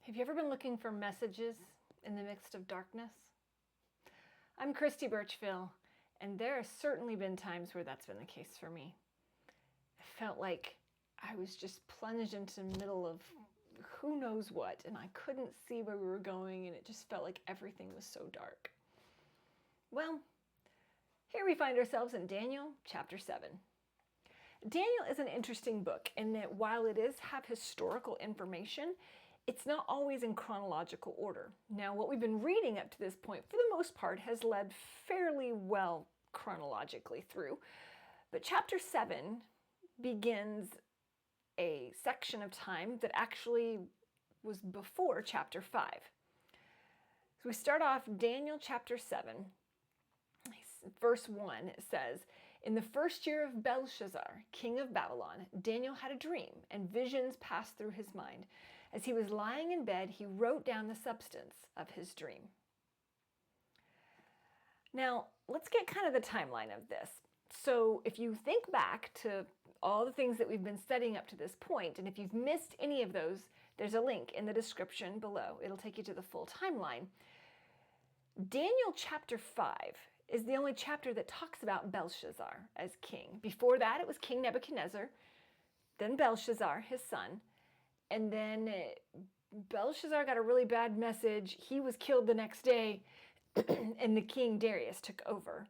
Have you ever been looking for messages in the midst of darkness? I'm Christy Birchville, and there have certainly been times where that's been the case for me. I felt like I was just plunged into the middle of who knows what, and I couldn't see where we were going, and it just felt like everything was so dark. Well, here we find ourselves in Daniel chapter 7. Daniel is an interesting book in that while it is have historical information, it's not always in chronological order. Now, what we've been reading up to this point, for the most part, has led fairly well chronologically through. But chapter 7 begins a section of time that actually was before chapter 5. So we start off Daniel chapter 7. Verse 1 says, "In the first year of Belshazzar, king of Babylon, Daniel had a dream, and visions passed through his mind. As he was lying in bed, he wrote down the substance of his dream." Now, let's get kind of the timeline of this. So if you think back to all the things that we've been studying up to this point, and if you've missed any of those, there's a link in the description below. It'll take you to the full timeline. Daniel chapter 5 is the only chapter that talks about Belshazzar as king. Before that, it was King Nebuchadnezzar, then Belshazzar, his son, and then Belshazzar got a really bad message. He was killed the next day, and the king Darius took over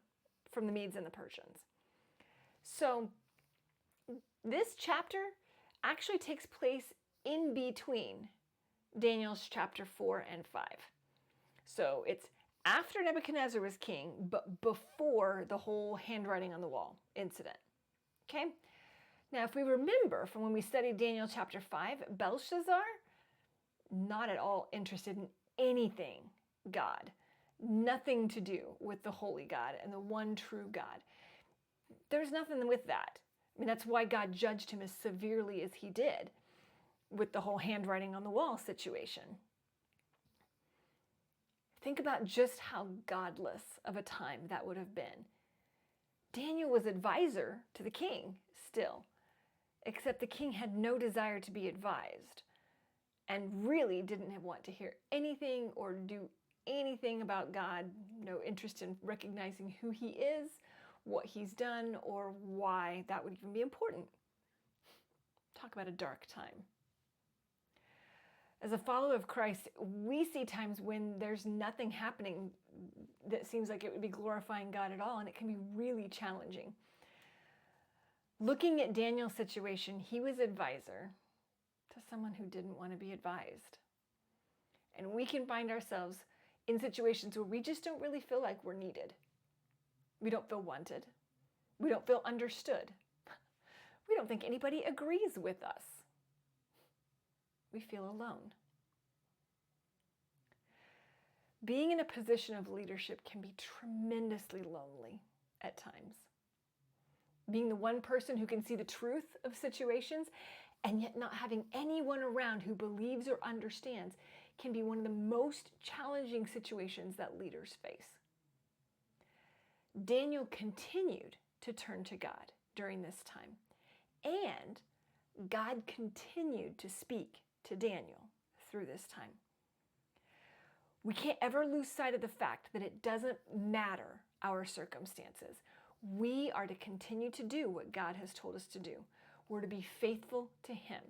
from the Medes and the Persians. So this chapter actually takes place in between Daniel's chapter 4 and 5. So it's after Nebuchadnezzar was king, but before the whole handwriting on the wall incident. Okay? Now, if we remember from when we studied Daniel chapter 5, Belshazzar, not at all interested in anything God. Nothing to do with the holy God and the one true God. There's nothing with that. I mean, that's why God judged him as severely as he did with the whole handwriting on the wall situation. Think about just how godless of a time that would have been. Daniel was advisor to the king still, except the king had no desire to be advised and really didn't want to hear anything or do anything about God, no interest in recognizing who he is, what he's done, or why that would even be important. Talk about a dark time. As a follower of Christ, we see times when there's nothing happening that seems like it would be glorifying God at all, and it can be really challenging. Looking at Daniel's situation, he was advisor to someone who didn't want to be advised. And we can find ourselves in situations where we just don't really feel like we're needed. We don't feel wanted. We don't feel understood. We don't think anybody agrees with us. We feel alone. Being in a position of leadership can be tremendously lonely at times. Being the one person who can see the truth of situations and yet not having anyone around who believes or understands can be one of the most challenging situations that leaders face. Daniel continued to turn to God during this time, and God continued to speak to Daniel through this time. We can't ever lose sight of the fact that it doesn't matter our circumstances. We are to continue to do what God has told us to do. We're to be faithful to him.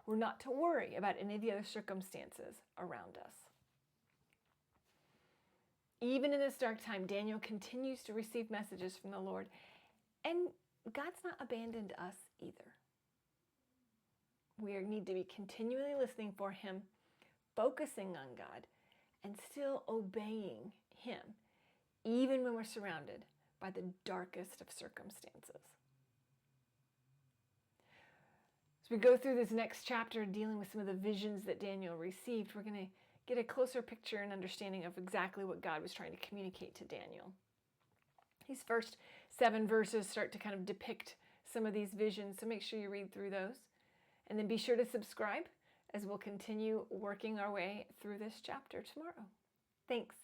We're not to worry about any of the other circumstances around us. Even in this dark time, Daniel continues to receive messages from the Lord, and God's not abandoned us either. We need to be continually listening for him, focusing on God, and still obeying him, even when we're surrounded by the darkest of circumstances. As we go through this next chapter dealing with some of the visions that Daniel received, we're going to get a closer picture and understanding of exactly what God was trying to communicate to Daniel. These first 7 verses start to kind of depict some of these visions, so make sure you read through those. And then be sure to subscribe as we'll continue working our way through this chapter tomorrow. Thanks.